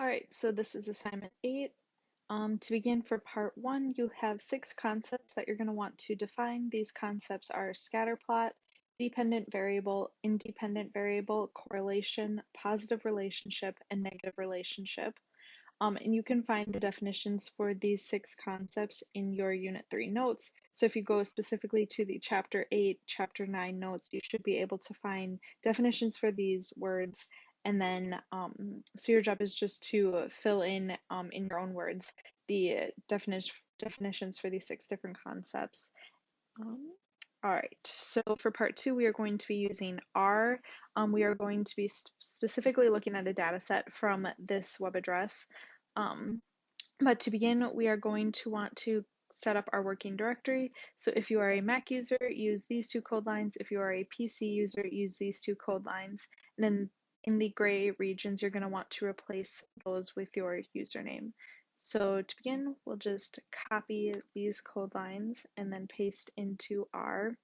All right, so this is assignment 8. To begin for part 1, you have 6 concepts that you're going to want to define. These concepts are scatter plot, dependent variable, independent variable, correlation, positive relationship, and negative relationship. And you can find the definitions for these 6 concepts in your Unit 3 notes. So if you go specifically to the Chapter 8, Chapter 9 notes, you should be able to find definitions for these words. And then, so your job is just to fill in your own words the definitions for these 6 different concepts. All right, so for part 2, we are going to be using R. We are going to be specifically looking at a data set from this web address. But to begin, we are going to want to set up our working directory. So if you are a Mac user, use these 2 code lines. If you are a PC user, use these 2 code lines. And then in the gray regions, you're going to want to replace those with your username. So to begin, we'll just copy these code lines and then paste into R.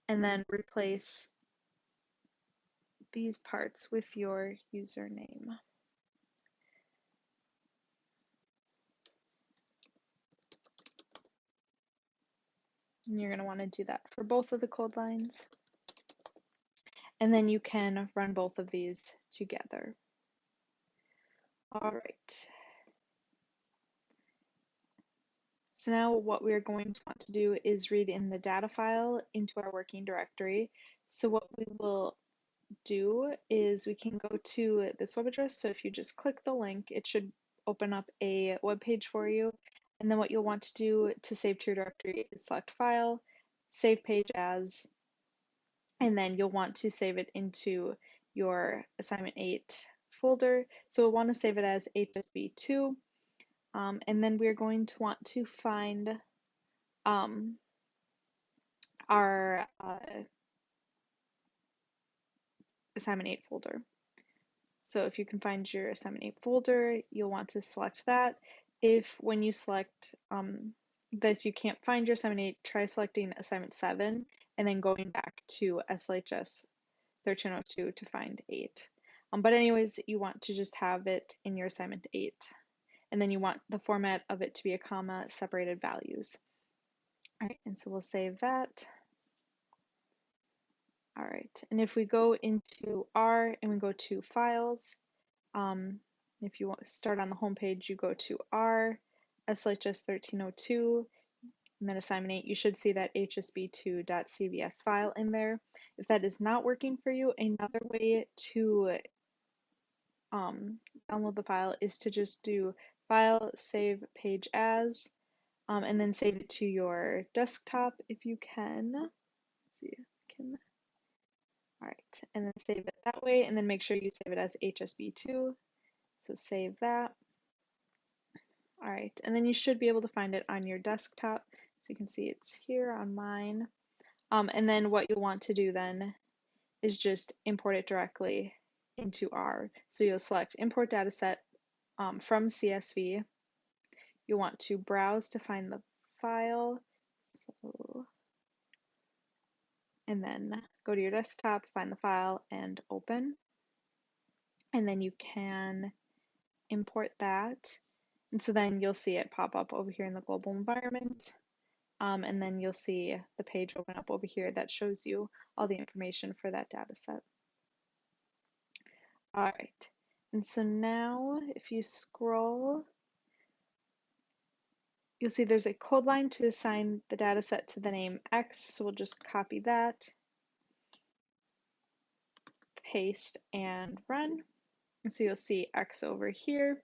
And then replace these parts with your username. And you're going to want to do that for both of the code lines. And then you can run both of these together. All right. So now what we're going to want to do is read in the data file into our working directory. So what we will do is we can go to this web address. So if you just click the link, it should open up a web page for you. And then what you'll want to do to save to your directory is select File, Save Page As, and then you'll want to save it into your Assignment 8 folder. So we'll want to save it as HSB2, and then we're going to want to find our Assignment 8 folder. So if you can find your Assignment 8 folder, you'll want to select that. If when you select this you can't find your Assignment 8, try selecting Assignment 7 and then going back to SLHS1302 to find 8. But anyways, you want to just have it in your Assignment 8. And then you want the format of it to be a comma separated values. All right, and so we'll save that. All right, and if we go into R and we go to Files, if you want to start on the home page, you go to R, SLHS1302, and then Assignment 8, you should see that hsb2.cvs file in there. If that is not working for you, another way to download the file is to just do File, Save Page As, and then save it to your desktop if you can. Let's see if I can. All right, and then save it that way, and then make sure you save it as HSB2. So save that. All right, and then you should be able to find it on your desktop. So you can see it's here on mine. And then what you'll want to do then is just import it directly into R. So you'll select Import Dataset from CSV. You'll want to browse to find the file. And then go to your desktop, find the file, and open. And then you can import that. And so then you'll see it pop up over here in the global environment. And then you'll see the page open up over here that shows you all the information for that data set. All right, and so now if you scroll, you'll see there's a code line to assign the data set to the name X. So we'll just copy that, paste, and run. And so you'll see X over here.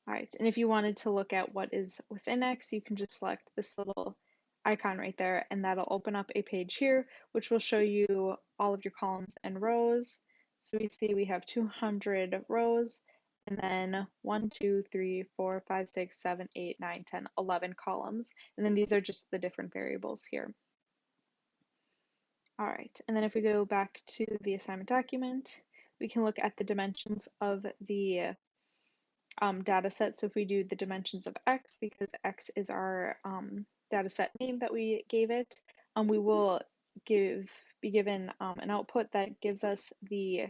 All right, and if you wanted to look at what is within X, you can just select this little icon right there, and that'll open up a page here, which will show you all of your columns and rows. So we see we have 200 rows, and then 1, 2, 3, 4, 5, 6, 7, 8, 9, 10, 11 columns. And then these are just the different variables here. All right, and then if we go back to the assignment document, we can look at the dimensions of the data set. So if we do the dimensions of X, because X is our data set name that we gave it, we will be given an output that gives us the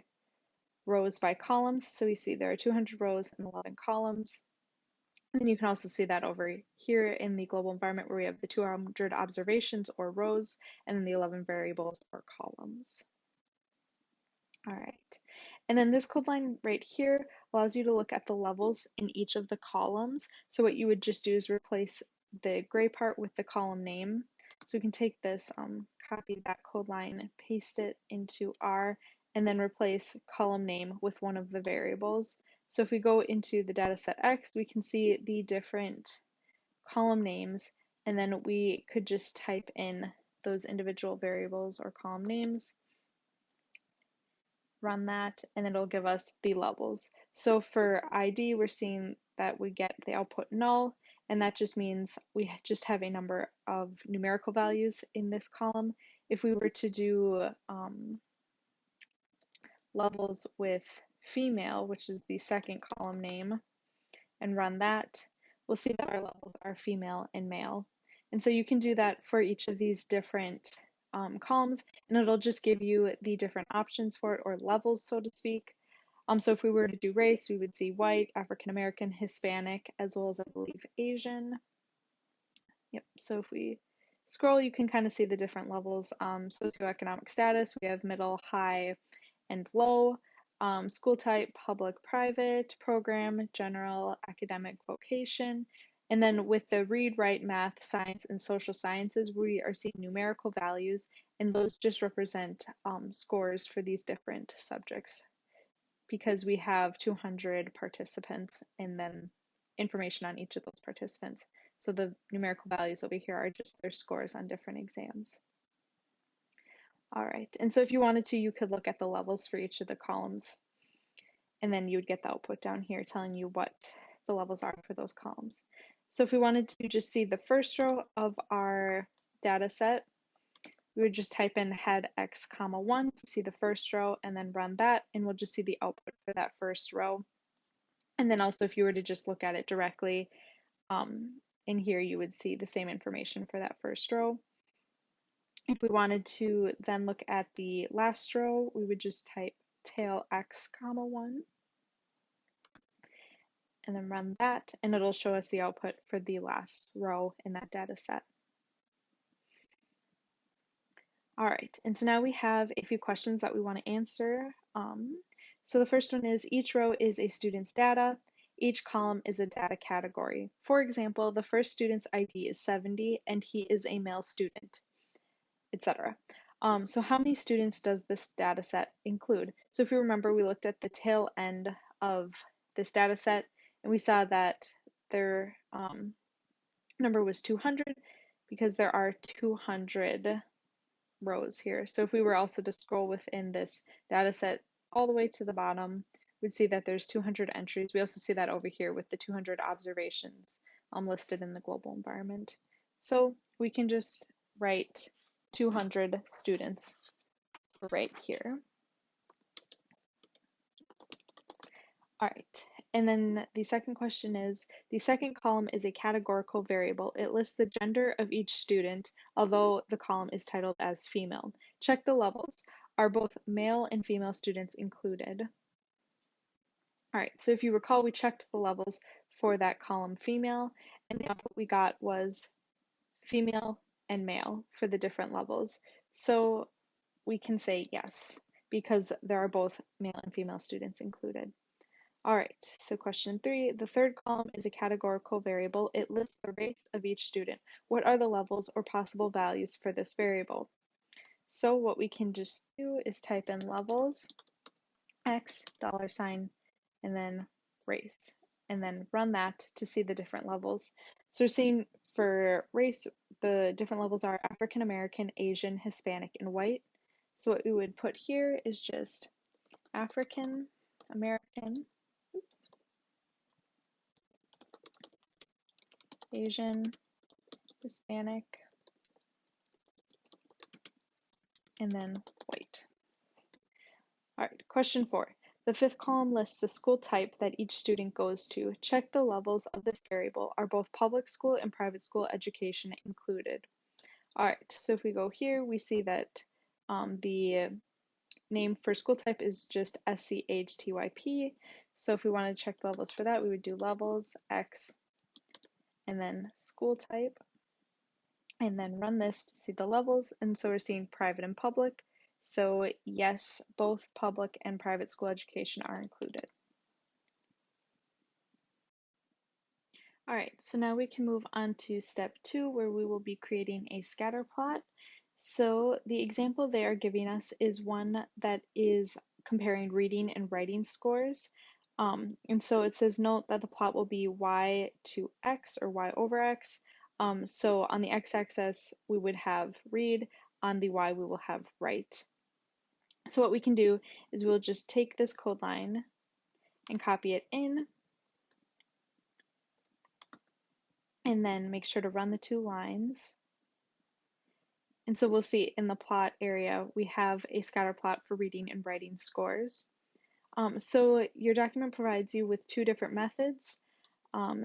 rows by columns. So we see there are 200 rows and 11 columns. And then you can also see that over here in the global environment where we have the 200 observations or rows and then the 11 variables or columns. All right. And then this code line right here allows you to look at the levels in each of the columns. So what you would just do is replace the gray part with the column name. So we can take this, copy that code line, paste it into R, and then replace column name with one of the variables. So if we go into the dataset X, we can see the different column names, and then we could just type in those individual variables or column names, run that, and then it'll give us the levels. So for ID, we're seeing that we get the output null, and that just means we just have a number of numerical values in this column. If we were to do levels with female, which is the second column name, and run that, we'll see that our levels are female and male. And so you can do that for each of these different columns, and it'll just give you the different options for it, or levels, so to speak. So if we were to do race, we would see white, African American, Hispanic, as well as, I believe, Asian. Yep, so if we scroll, you can kind of see the different levels. Socioeconomic status, we have middle, high, and low. School type, public, private, program, general, academic, vocation. And then with the read, write, math, science, and social sciences, we are seeing numerical values, and those just represent scores for these different subjects because we have 200 participants and then information on each of those participants. So the numerical values over here are just their scores on different exams. All right, and so if you wanted to, you could look at the levels for each of the columns, and then you would get the output down here telling you what the levels are for those columns. So if we wanted to just see the first row of our data set, we would just type in head x comma 1 to see the first row, and then run that, and we'll just see the output for that first row. And then also if you were to just look at it directly, in here you would see the same information for that first row. If we wanted to then look at the last row, we would just type tail x comma 1 and then run that, and it'll show us the output for the last row in that data set. All right, and so now we have a few questions that we want to answer. So the first one is, each row is a student's data. Each column is a data category. For example, the first student's ID is 70 and he is a male student, etc. So how many students does this data set include? So if you remember, we looked at the tail end of this data set and we saw that their number was 200 because there are 200 rows here. So if we were also to scroll within this data set all the way to the bottom, we'd see that there's 200 entries. We also see that over here with the 200 observations listed in the global environment. So we can just write 200 students right here. All right, and then the second question is, the second column is a categorical variable. It lists the gender of each student, although the column is titled as female. Check the levels. Are both male and female students included? All right, so if you recall, we checked the levels for that column female, and the output we got was female and male for the different levels. So we can say yes, because there are both male and female students included. All right, so question 3, the third column is a categorical variable. It lists the race of each student. What are the levels or possible values for this variable? So what we can just do is type in levels, x, $, and then race, and then run that to see the different levels. So we're seeing for race, the different levels are African American, Asian, Hispanic, and white. So what we would put here is just African American, Asian, Hispanic, and then white. All right, question 4. The fifth column lists the school type that each student goes to. Check the levels of this variable. Are both public school and private school education included? All right, so if we go here, we see that the name for school type is just SCHTYP. So if we want to check the levels for that, we would do levels, X, and then school type, and then run this to see the levels. And so we're seeing private and public. So yes, both public and private school education are included. All right, so now we can move on to step 2, where we will be creating a scatter plot. So the example they are giving us is one that is comparing reading and writing scores. And so it says note that the plot will be y to x or y over x. So on the x-axis, we would have read. On the y, we will have write. So what we can do is we'll just take this code line and copy it in, and then make sure to run the 2 lines. And so we'll see in the plot area, we have a scatter plot for reading and writing scores. So your document provides you with 2 different methods.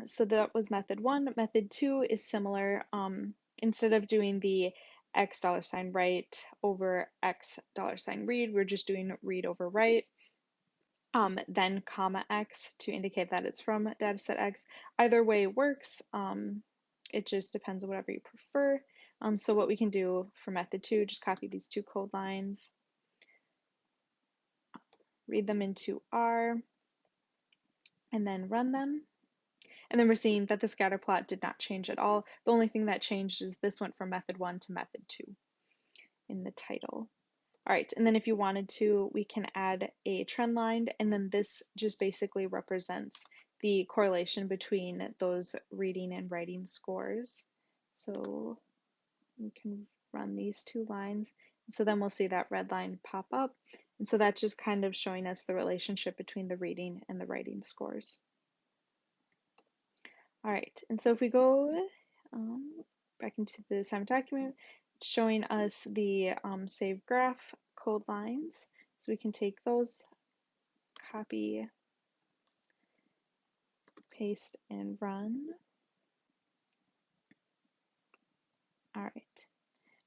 So that was method 1. Method 2 is similar. Instead of doing the $x write over $x read, we're just doing read over write. Then comma X to indicate that it's from dataset X. Either way works. It just depends on whatever you prefer. So what we can do for method 2, just copy these 2 code lines, read them into R, and then run them. And then we're seeing that the scatter plot did not change at all. The only thing that changed is this went from method 1 to method 2 in the title. All right, and then if you wanted to, we can add a trend line, and then this just basically represents the correlation between those reading and writing scores. So we can run these 2 lines. So then we'll see that red line pop up. And so that's just kind of showing us the relationship between the reading and the writing scores. All right, and so if we go back into the assignment document, it's showing us the save graph code lines. So we can take those, copy, paste, and run. All right.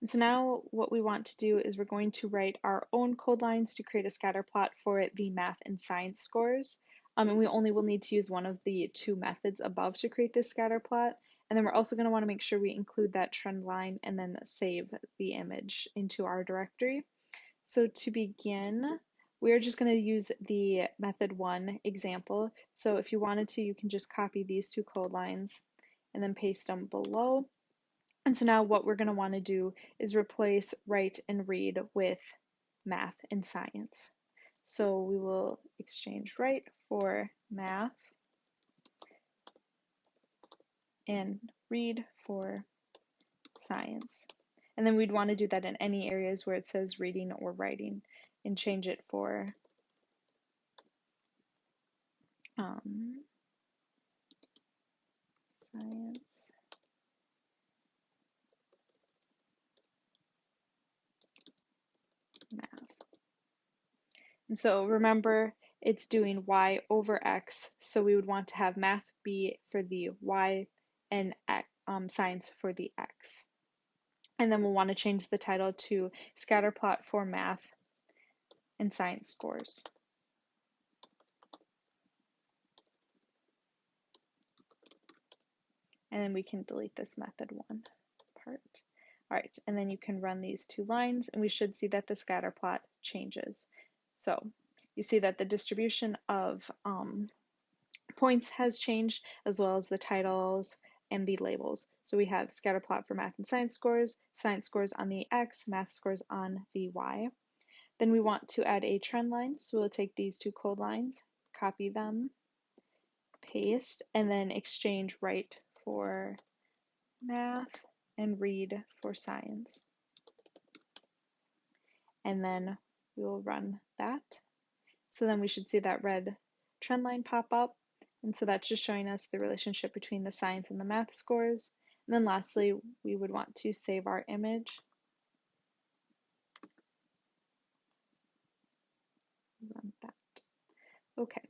And so now what we want to do is we're going to write our own code lines to create a scatter plot for the math and science scores. And we only will need to use one of the 2 methods above to create this scatter plot. And then we're also going to want to make sure we include that trend line and then save the image into our directory. So to begin, we're just going to use the method 1 example. So if you wanted to, you can just copy these 2 code lines and then paste them below. And so now what we're going to want to do is replace write and read with math and science. So we will exchange write for math and read for science. And then we'd want to do that in any areas where it says reading or writing and change it for science, math. And so remember, it's doing y over x, so we would want to have math be for the y and science for the x. And then we'll want to change the title to scatter plot for math and science scores. And then we can delete this method 1 part. All right, and then you can run these 2 lines, and we should see that the scatter plot changes. So you see that the distribution of points has changed, as well as the titles and the labels. So we have scatter plot for math and science scores on the X, math scores on the Y. Then we want to add a trend line. So we'll take these 2 code lines, copy them, paste, and then exchange write for math and read for science. And then we will run that. So then we should see that red trend line pop up. And so that's just showing us the relationship between the science and the math scores. And then lastly, we would want to save our image. Run that. Okay.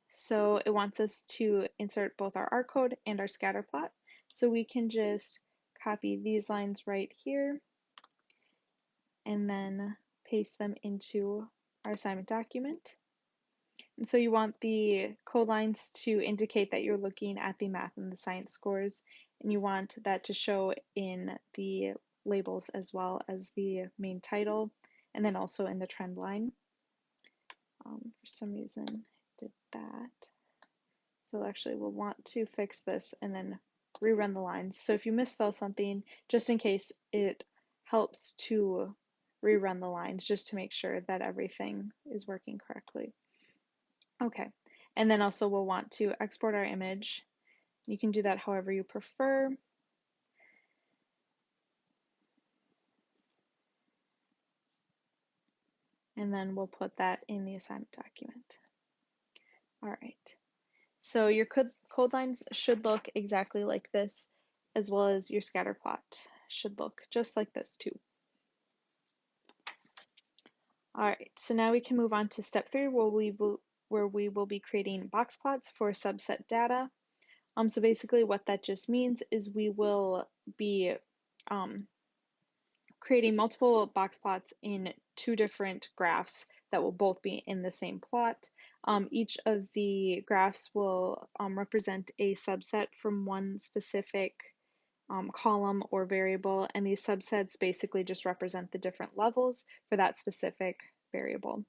So it wants us to insert both our R code and our scatter plot. So we can just copy these lines right here and then paste them into our assignment document. And so you want the code lines to indicate that you're looking at the math and the science scores, and you want that to show in the labels as well as the main title, and then also in the trend line. For some reason, I did that. So actually we'll want to fix this and then rerun the lines. So if you misspell something, just in case, it helps to rerun the lines just to make sure that everything is working correctly. Okay, and then also we'll want to export our image. You can do that however you prefer. And then we'll put that in the assignment document. All right, so your code lines should look exactly like this, as well as your scatter plot should look just like this too. All right, so now we can move on to step 3, where we will be creating box plots for subset data. So basically what that just means is we will be creating multiple box plots in 2 different graphs that will both be in the same plot. Each of the graphs will represent a subset from one specific column or variable, and these subsets basically just represent the different levels for that specific variable.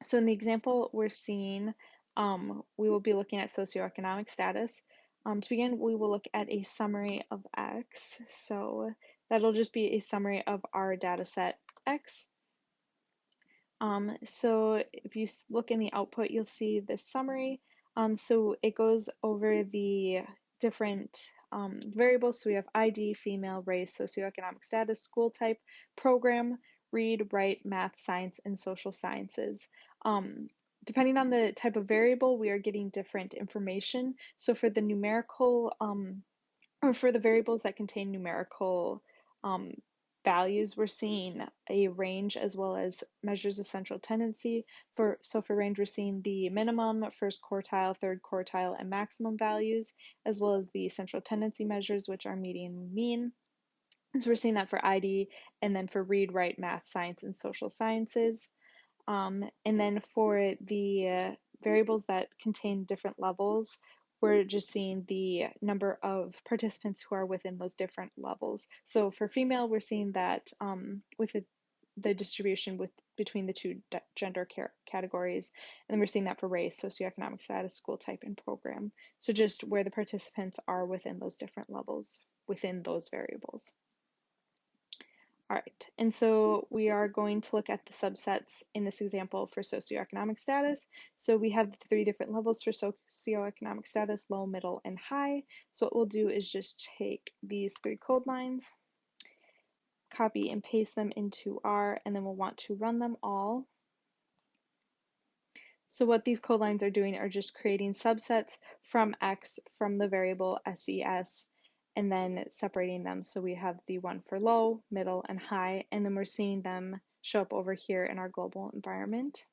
So in the example we're seeing, we will be looking at socioeconomic status. To begin, we will look at a summary of X. So that'll just be a summary of our data set X. So if you look in the output, you'll see this summary. So it goes over the different variables. So we have ID, female, race, socioeconomic status, school type, program, read, write, math, science, and social sciences. Depending on the type of variable, we are getting different information. So for the numerical, or for the variables that contain numerical values, we're seeing a range as well as measures of central tendency. So for range, we're seeing the minimum, first quartile, third quartile, and maximum values, as well as the central tendency measures, which are median, mean. So we're seeing that for ID, and then for read, write, math, science, and social sciences. And then for the variables that contain different levels, we're just seeing the number of participants who are within those different levels. So for female, we're seeing that with the distribution between the 2 gender categories. And then we're seeing that for race, socioeconomic status, school type, and program. So just where the participants are within those different levels within those variables. All right, and so we are going to look at the subsets in this example for socioeconomic status. So we have the 3 different levels for socioeconomic status: low, middle, and high. So what we'll do is just take these 3 code lines, copy and paste them into R, and then we'll want to run them all. So what these code lines are doing are just creating subsets from X from the variable SES, and then separating them. So we have the one for low, middle, and high, and then we're seeing them show up over here in our global environment.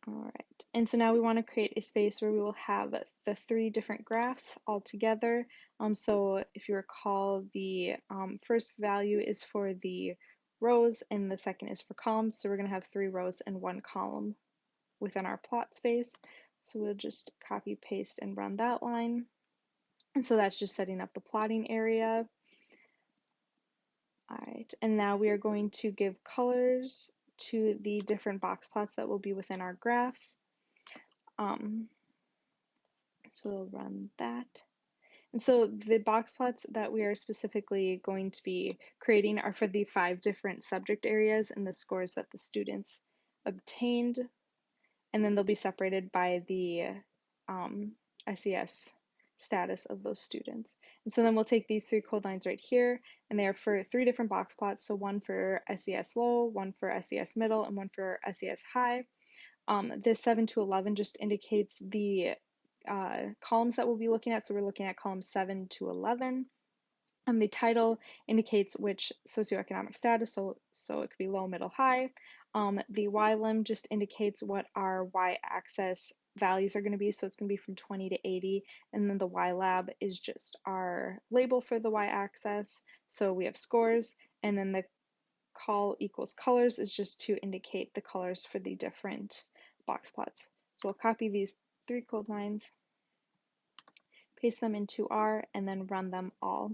All right, and so now we want to create a space where we will have the 3 different graphs all together. So if you recall, the first value is for the rows and the second is for columns. So we're going to have 3 rows and 1 column within our plot space. So we'll just copy, paste, and run that line. And so that's just setting up the plotting area. All right, and now we are going to give colors to the different box plots that will be within our graphs. So we'll run that. And so the box plots that we are specifically going to be creating are for the 5 different subject areas and the scores that the students obtained. And then they'll be separated by the SES status of those students. And so then we'll take these 3 code lines right here, and they are for 3 different box plots. So one for SES low, one for SES middle, and one for SES high. This 7 to 11 just indicates the columns that we'll be looking at. So we're looking at columns 7 to 11. The title indicates which socioeconomic status, so it could be low, middle, high. The Y limb just indicates what our Y-axis values are going to be, so it's going to be from 20 to 80, and then the Y lab is just our label for the Y-axis. So we have scores, and then the call equals colors is just to indicate the colors for the different box plots. So we'll copy these 3 code lines, paste them into R, and then run them all.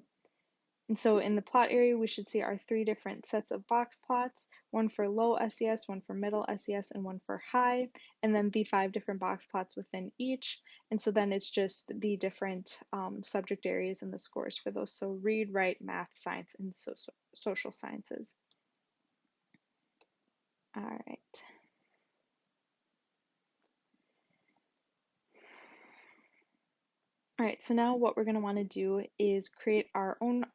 And so in the plot area, we should see our 3 different sets of box plots, one for low SES, one for middle SES, and one for high, and then the 5 different box plots within each. And so then it's just the different subject areas and the scores for those. So read, write, math, science, and social sciences. All right. All right, so now what we're going to want to do is create our own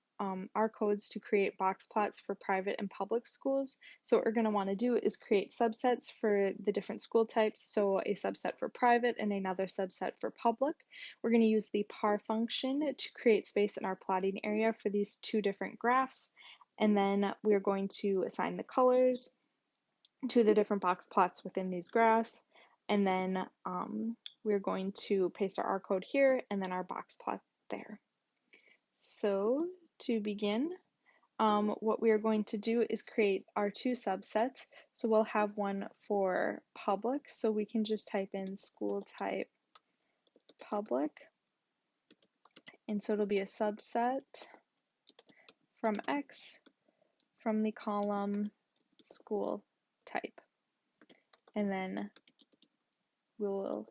R codes to create box plots for private and public schools. So what we're going to want to do is create subsets for the different school types. So a subset for private and another subset for public. We're going to use the par function to create space in our plotting area for these 2 different graphs. And then we're going to assign the colors to the different box plots within these graphs. And then we're going to paste our R code here and then our box plot there. So to begin, what we are going to do is create our 2 subsets. So we'll have one for public, so we can just type in school type public. And so it'll be a subset from X from the column school type. And then we'll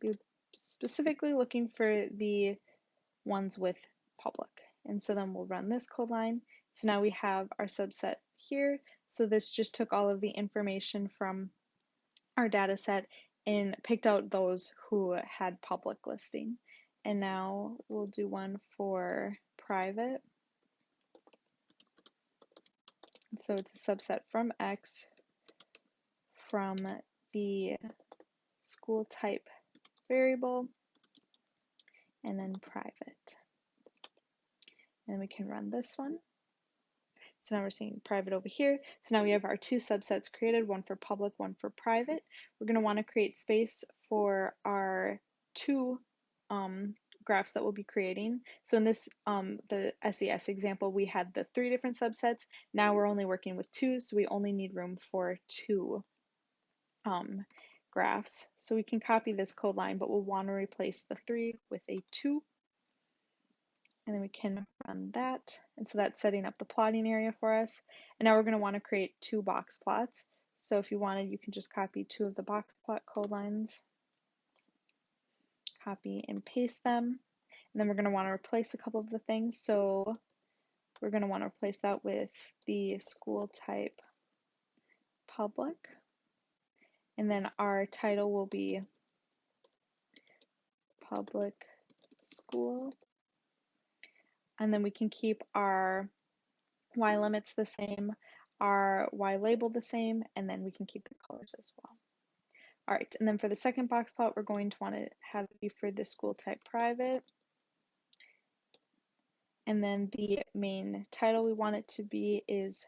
be specifically looking for the ones with public. And so then we'll run this code line. So now we have our subset here. So this just took all of the information from our data set and picked out those who had public listing. And now we'll do one for private. So it's a subset from X from the school type variable and then private. And we can run this one. So now we're seeing private over here. So now we have our 2 subsets created, one for public, one for private. We're going to want to create space for our 2 graphs that we'll be creating. So in this, the SES example, we had the 3 different subsets. Now we're only working with 2, so we only need room for 2 graphs. So we can copy this code line, but we'll want to replace the 3 with a 2. And then we can run that. And so that's setting up the plotting area for us. And now we're going to want to create 2 box plots. So if you wanted, you can just copy 2 of the box plot code lines, copy and paste them. And then we're going to want to replace a couple of the things. So we're going to want to replace that with the school type public. And then our title will be public school. And then we can keep our Y limits the same, our Y label the same, and then we can keep the colors as well. All right, and then for the second box plot, we're going to want to have it be for the school type private. And then the main title we want it to be is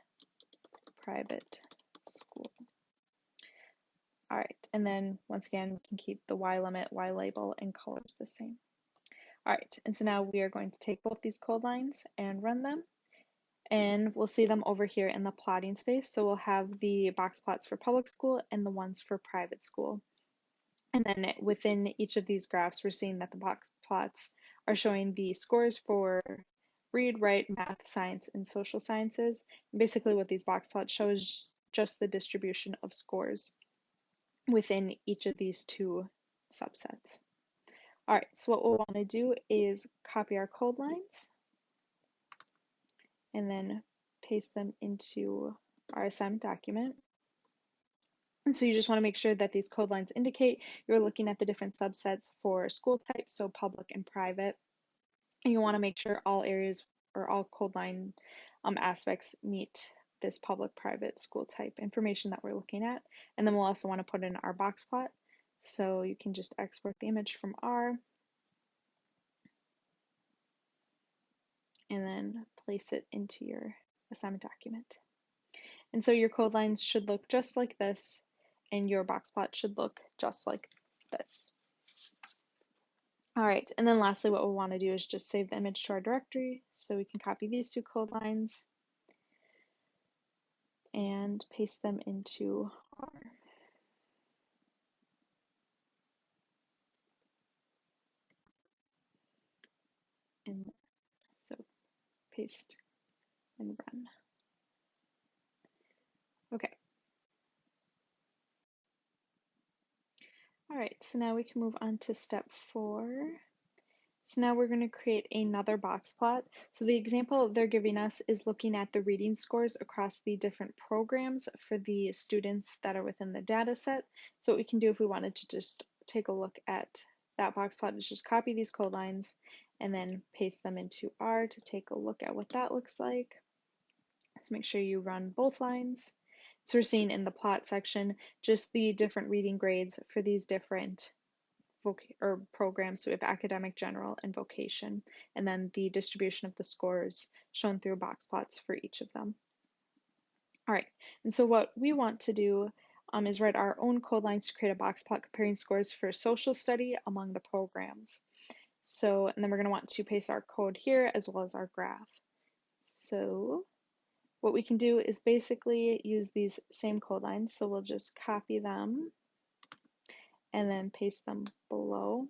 private school. All right, and then once again, we can keep the Y limit, Y label, and colors the same. All right, and so now we are going to take both these code lines and run them. And we'll see them over here in the plotting space. So we'll have the box plots for public school and the ones for private school. And then within each of these graphs, we're seeing that the box plots are showing the scores for read, write, math, science, and social sciences. And basically what these box plots show is just the distribution of scores within each of these 2 subsets. All right, so what we'll want to do is copy our code lines and then paste them into our assignment document. And so you just want to make sure that these code lines indicate you're looking at the different subsets for school types, so public and private. And you want to make sure all areas or all code line aspects meet this public-private school type information that we're looking at. And then we'll also want to put in our box plot. So you can just export the image from R and then place it into your assignment document. And so your code lines should look just like this, and your box plot should look just like this. All right, and then lastly, what we'll want to do is just save the image to our directory. So we can copy these 2 code lines and paste them into R. And so paste and run. Okay. All right, so now we can move on to step 4. So now we're going to create another box plot. So the example they're giving us is looking at the reading scores across the different programs for the students that are within the data set. So what we can do if we wanted to just take a look at that box plot is just copy these code lines and then paste them into R to take a look at what that looks like. So make sure you run both lines. So we're seeing in the plot section just the different reading grades for these different programs. So we have academic, general, and vocation, and then the distribution of the scores shown through box plots for each of them. All right, and so what we want to do is write our own code lines to create a box plot comparing scores for social study among the programs. So, and then we're going to want to paste our code here as well as our graph. So what we can do is basically use these same code lines. So we'll just copy them and then paste them below.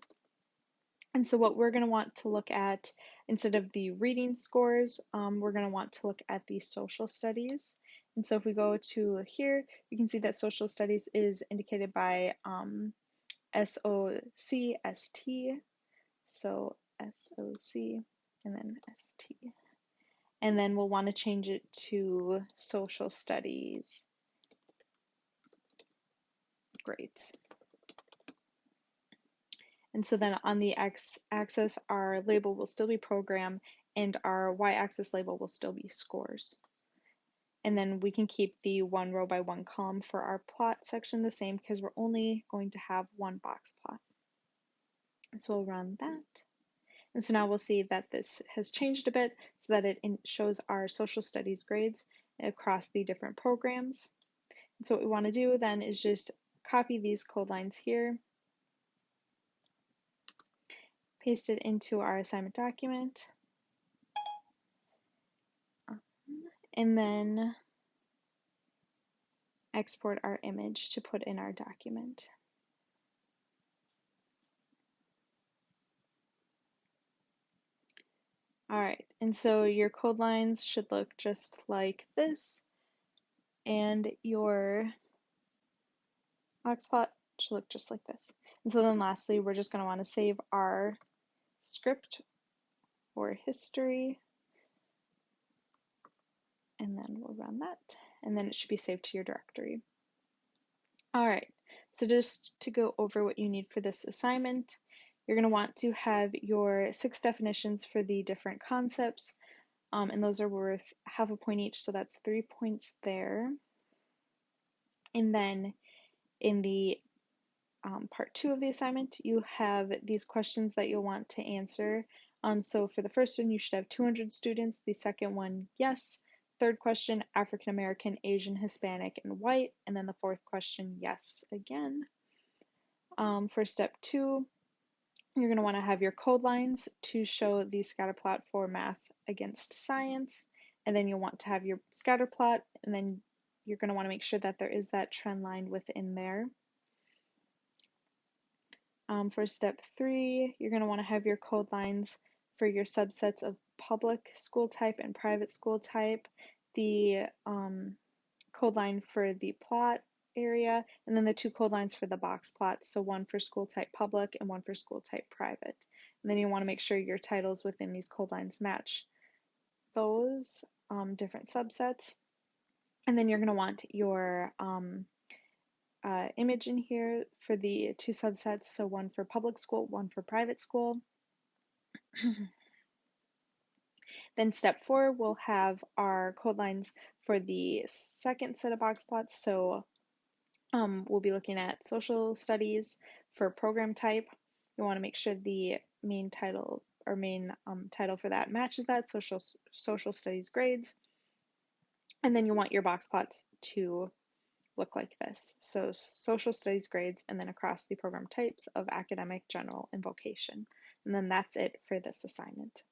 And so what we're going to want to look at, instead of the reading scores, we're going to want to look at the social studies. And so if we go to here, you can see that social studies is indicated by SOC, so SOC and then ST. And then we'll want to change it to social studies grades. And so then on the x-axis, our label will still be program, and our y-axis label will still be scores. And then we can keep the 1 row by 1 column for our plot section the same because we're only going to have one box plot. So we'll run that. And so now we'll see that this has changed a bit so that it shows our social studies grades across the different programs. And so what we want to do then is just copy these code lines here, paste it into our assignment document, and then export our image to put in our document. All right, and so your code lines should look just like this, and your box plot should look just like this. And so then lastly, we're just going to want to save our script or history, and then we'll run that, and then it should be saved to your directory. All right, so just to go over what you need for this assignment, you're going to want to have your 6 definitions for the different concepts, and those are worth half a point each, so that's 3 points there. And then in the part 2 of the assignment, you have these questions that you'll want to answer. So for the first one, you should have 200 students. The second one, yes. Third question, African American, Asian, Hispanic, and white. And then the fourth question, yes again. For step 2, you're going to want to have your code lines to show the scatter plot for math against science. And then you'll want to have your scatter plot, and then you're going to want to make sure that there is that trend line within there. For step 3, you're going to want to have your code lines for your subsets of public school type and private school type, the code line for the plot area, and then the 2 code lines for the box plot, so one for school type public and one for school type private. And then you want to make sure your titles within these code lines match those different subsets. And then you're going to want your image in here for the 2 subsets, so one for public school, one for private school. Then step 4, we'll have our code lines for the second set of box plots. So we'll be looking at social studies for program type. You want to make sure the main title or main title for that matches that, social studies grades. And then you want your box plots to look like this. So social studies grades, and then across the program types of academic, general, and vocation. And then that's it for this assignment.